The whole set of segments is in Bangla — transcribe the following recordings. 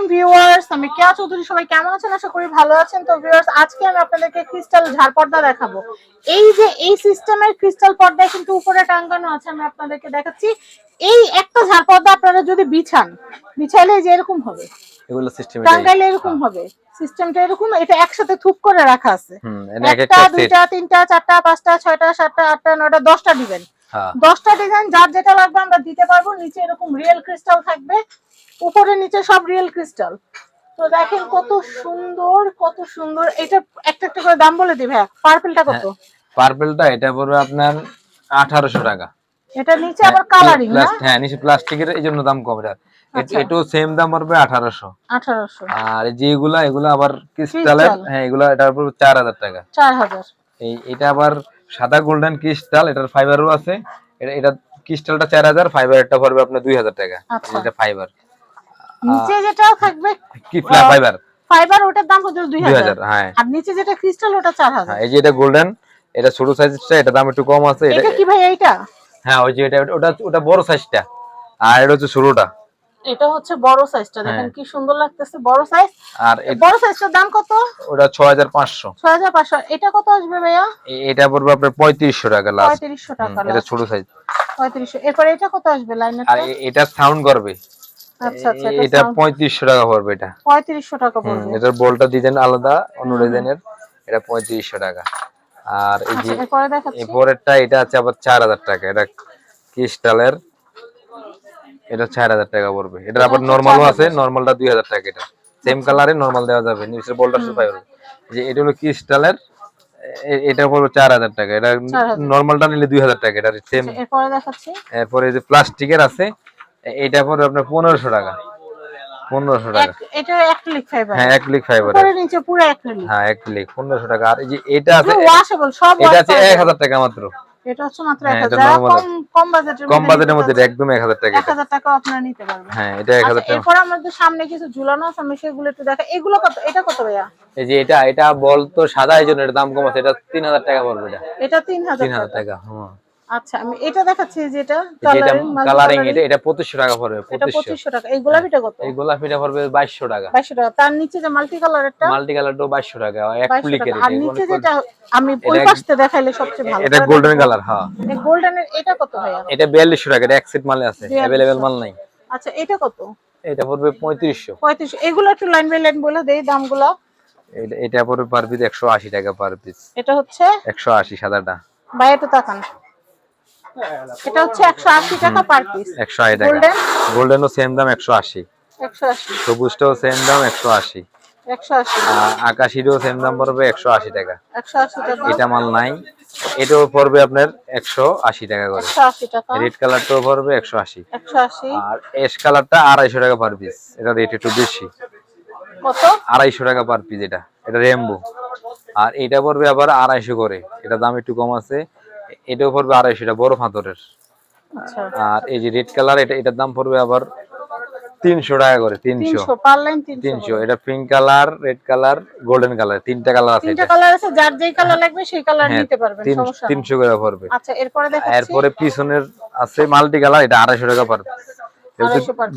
আলাইকুম ভিউয়ার্স, আমি কেয়া চৌধুরী। সবাই কেমন আছেন? আশা করি ভালো আছেন। তো ভিউয়ার্স, আজকে আমি আপনাদেরকে ক্রিস্টাল ঝাড় পর্দা দেখাবো। এই যে এই সিস্টেমের ক্রিস্টাল পর্দা কিন্তু উপরে টাঙানো আছে, আমি আপনাদেরকে দেখাচ্ছি। এই একটা ঝাড় পর্দা আপনারা যদি বিছাইলে যে এরকম হবে, এগুলো সিস্টেম টাঙ্গাইলে এরকম হবে। সিস্টেমটা এরকম, এটা একসাথে থুপ করে রাখা আছে। একটা, দুইটা, তিনটা, চারটা, পাঁচটা, ছয়টা, সাতটা, আটটা, নয়টা, 10টা দিবেন। 10টা ডিজাইন যার যেটা লাগবে আমরা দিতে পারবো। নিচে এরকম রিয়েল ক্রিস্টাল থাকবে, উপরে নিচে সব রিয়েল ক্রিস্টাল। তো দেখেন কত সুন্দর, কত সুন্দর। এটা একটা একটা করে দাম বলে দিই ভাই। পার্পলটা কত? পার্পলটা এটা পড়বে আপনার 1800 টাকা। এটা নিচে আবার কালারিং না? হ্যাঁ, নিচে প্লাস্টিকের, এইজন্য দাম কম। এটাও সেম দাম পড়বে 1800। আর যেগুলা এগুলা আবার ক্রিস্টালের, হ্যাঁ এগুলা এটা পড়বে 4000 টাকা। 4000। এটা আবার সাদা গোল্ডেন ক্রিস্টাল, এটার ফাইবারও আছে। এটা ক্রিস্টালটা 4000, ফাইবারটা পড়বে আপনার 2000 টাকা। এটা ফাইবার। নিচে যেটা থাকবে কি ফাইবার, ওটার দাম হচ্ছে 2000। হ্যাঁ। আর নিচে যেটা ক্রিস্টাল ওটা 4000। হ্যাঁ, এই যে এটা গোল্ডেন, এটা ছোট সাইজটা, এটা দাম একটু কম আছে। এটা কি ভাই? এইটা? হ্যাঁ, ওই যে ওটা বড় সাইজটা, আর এটা হচ্ছে ছোটটা। এটা হচ্ছে বড় সাইজটা। দেখেন কি সুন্দর লাগতেছে, বড় সাইজ। আর বড় সাইজটার দাম কত? ওটা 6500। 6500। এটা কত আসবে ভাইয়া? এটা পড়বে আপনার 3500 টাকা লাস্ট। 3500 টাকা। এটা ছোট সাইজ 3500। এরপর এটা কত আসবে লাইনারটা? আর এটা সাউন্ড করবে। আচ্ছা আচ্ছা, এটা 3500 টাকা পড়বে। এটা 3500 টাকা পড়বে। এটার বলটা ডিজাইন আলাদা, অন্য ডিজাইনের। এটা 3500 টাকা। আর এই যে এরপরে দেখাচ্ছি, এরপরেরটা এটা আছে আবার 4000 টাকা। এটা ক্রিস্টালের, এটা 4000 টাকা পড়বে। এটা আবার নরমালও আছে, নরমালটা 2000 টাকা। এটা সেম কালারে নরমাল দেওয়া যাবে, নিচের বলটা শুধু পাইবে। যে এটা হলো ক্রিস্টালের, এটা পড়বে 4000 টাকা। এটা নরমালটা নিলে 2000 টাকা। এটা সেম। এরপরে দেখাচ্ছি, এরপরে যে প্লাস্টিকের আছে, এটা পড়বে আপনার 1500 টাকা। 1500 টাকা। এটা অ্যাক্রিলিক ফাইবার। হ্যাঁ, অ্যাক্রিলিক ফাইবার। উপরে নিচে পুরো অ্যাক্রিলিক। হ্যাঁ, অ্যাক্রিলিক 1500 টাকা। আর এই যে এটা আছে, ওয়াশেবল সব। এটা আছে 1000 টাকা মাত্র। এটা হচ্ছে মাত্র 1000। কম বাজেটের মধ্যে একদম 1000 টাকা। 1000 টাকা আপনারা নিতে পারবেন। হ্যাঁ, এটা 1000 টাকা। এরপর আমাদের সামনে কিছু ঝুলানো আছে, আমি সেগুলো একটু দেখাই। এগুলো কত? এটা কত ভাইয়া? এই যে এটা বল তো সাদা, এই জন্য এর দাম কম আছে। এটা 3000 টাকা পড়বে। এটা 3000 টাকা। হ্যাঁ। আচ্ছা, আমি এটা দেখাচ্ছি যেটা কালারিং, এটা 2500 টাকা পড়বে। এটা 2500 টাকা। এই গোলাপিটা কত? এই গোলাপিটা পড়বে 2200 টাকা। 2200 টাকা। তার নিচে যে মাল্টি কালারটা, মাল্টি কালারটাও 2200 টাকা। অ্যাক্রিলিকের। আর নিচে যেটা আমি ওই পাশে দেখাইলে সবচেয়ে ভালো, এটা গোল্ডেন কালার। হ্যাঁ, এই গোল্ডেনের এটা কত ভাইয়া? এটা 4200 টাকা। এটা এক্সিট মাল আছে, अवेलेबल মাল নাই। আচ্ছা, এটা কত? এটা পড়বে 3500। 3500। এগুলো একটু লাইন বাই লাইন বলে দেই দামগুলো। এটা পড়বে পার পিস 180 টাকা পার পিস। এটা হচ্ছে 180 সাদাটা। ভাই একটু তাকান। এটা হচ্ছে 180 টাকা পার পিস। 180 টাকা। গোল্ডেনও সেম দাম 180। 180। সবুজটাও সেম দাম 180। 180। আকাশিরও সেম দাম পড়বে 180 টাকা। 180 টাকা। এটা মাল নাই। এটাও পড়বে আপনার 180 টাকা করে। 180 টাকা। রেড কালারটাও পড়বে 180। 180। আর অ্যাশ কালারটা 250 টাকা পার পিস। এটা রেট একটু বেশি। কত? 250 টাকা পার পিস। এটা রেমবো। আর এটা পড়বে আবার 250 করে। এটা দাম একটু কম আছে। এটাও পড়বে 250, এটা বড় পাথরের। আচ্ছা। আর এই যে রেড কালার, এটার দাম পড়বে আবার 300 টাকা করে। 300 পার লাইন। 300। এটা pink colour, red colour, golden colour, তিনটা কালার আছে। তিনটা কালার আছে, যার যেই কালার লাগবে সেই কালার নিতে পারবেন, সমস্যা নেই। 300 করে পড়বে। আচ্ছা, এরপরে দেখাচ্ছি। এরপরে পিছনের আছে মাল্টি কালার, এটা 250 টাকা পার পিস।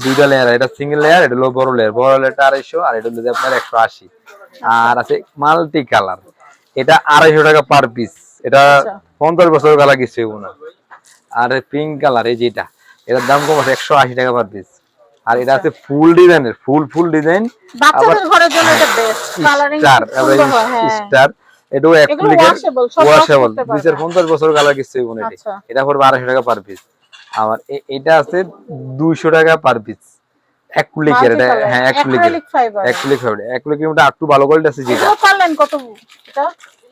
দুইটা লেয়ার, এটা সিঙ্গেল লেয়ার, এটা হলো বড় লেয়ার। বড় লেয়ারটা 250, আর এটা হলো আপনার 180। আর আছে মাল্টি কালার, এটা 250 টাকা পার পিস। এটা 50 বছর কালার কিছু না। আর পিঙ্ক কালার, এই যেটা, এটার দাম কম আছে 180 টাকা পার পিস। আর এটা আছে ফুল ডিজাইনের, ফুল ডিজাইন, বাচ্চাদের ঘরের জন্য এটা বেস্ট। কালারিং সুন্দর হয়। হ্যাঁ, স্টার। এটাও অ্যাক্রিলিকের, ওয়াশেবল। 50 বছর কালার কিছু না। এটা পড়বে 250 টাকা পার পিস। আর এটা আছে 200 টাকা পার পিস। অ্যাক্রিলিকের, এটা হ্যাঁ অ্যাক্রিলিক ফাইবার। অ্যাক্রিলিকের মধ্যে একটু ভালো কোয়ালিটি আছে যেটা। এটা পারলেন কত?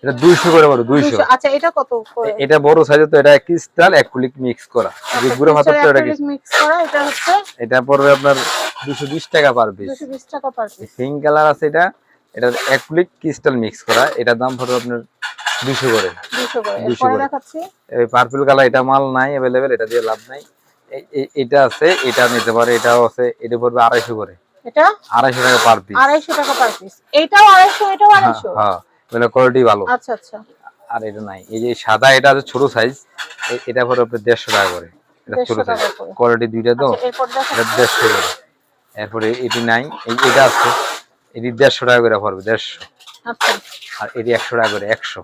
এটা 200 করে পড়ে। 200। আচ্ছা, এটা কত করে? এটা বড় সাইজ, তো এটা ক্রিস্টাল অ্যাক্রিলিক মিক্স করা। যে গুঁড়ো পাথরটা এটা মিক্স করা। এটা হচ্ছে, এটা পড়বে আপনার 220 টাকা পার পিস। 220 টাকা পার পিস। পিঙ্ক কালার আছে, এটা অ্যাক্রিলিক ক্রিস্টাল মিক্স করা। এটা দাম পড়বে আপনার 200 করে। 200 করে। এরপর দেখাচ্ছি এই পার্পল কালার, এটা মাল নাই अवेलेबल, এটা দিয়ে লাভ নাই। এটা আছে, এটা নিতে পারে। এটাও আছে, এটা পড়বে 250 করে। এটা 250 টাকা পার পিস। 250 টাকা পার পিস। এটাও 250, এটাও 250। হ্যাঁ, মানে কোয়ালিটি ভালো। আচ্ছা আচ্ছা। আর এটা নাই। এই যে সাদা, এটা আছে ছোট সাইজ, এটা পড়বে আপনার 150 টাকা করে। এটা ছোট সাইজ, কোয়ালিটি দুইটা তো। এরপর এটা 150 করে। এরপরে এটি নাই, এটা আছে, এটি 150 টাকা করে পড়বে, 150। আচ্ছা, আর এটি 100 টাকা করে, 100।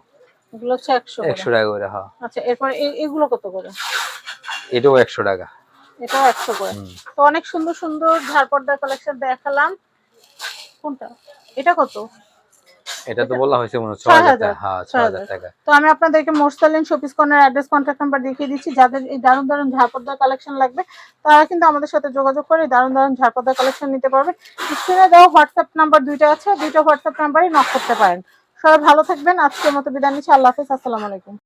এগুলো হচ্ছে 100 করে। 100 টাকা করে, হ্যাঁ। আচ্ছা, এরপর এগুলো কত করে? এটাও 100 টাকা। এটাও 100 করে। তো অনেক সুন্দর সুন্দর ঝাড়পর্দার কালেকশন দেখালাম। কোনটা? এটা কত? এটা তো বলা হয়েছে মনে হয় 6000 টাকা। হ্যাঁ, 6000 টাকা। তো আমি আপনাদেরকে Morsalin showpiece corner address, contact number দেখিয়ে দিচ্ছি। যাদের এই দারুণ দারুণ ঝাড়পর্দার কালেকশন লাগবে তারা কিন্তু আমাদের সাথে যোগাযোগ করে দারুণ দারুণ ঝাড়পর্দার কালেকশন নিতে পারবে। স্ক্রিনে দেওয়া হোয়াটসঅ্যাপ নাম্বার দুইটা আছে, দুইটা হোয়াটসঅ্যাপ নাম্বারই নক করতে পারেন। সবাই ভালো থাকবেন। আজকের মতো বিদায় নিচ্ছি। আল্লাহ হাফেজ। আসসালামু আলাইকুম।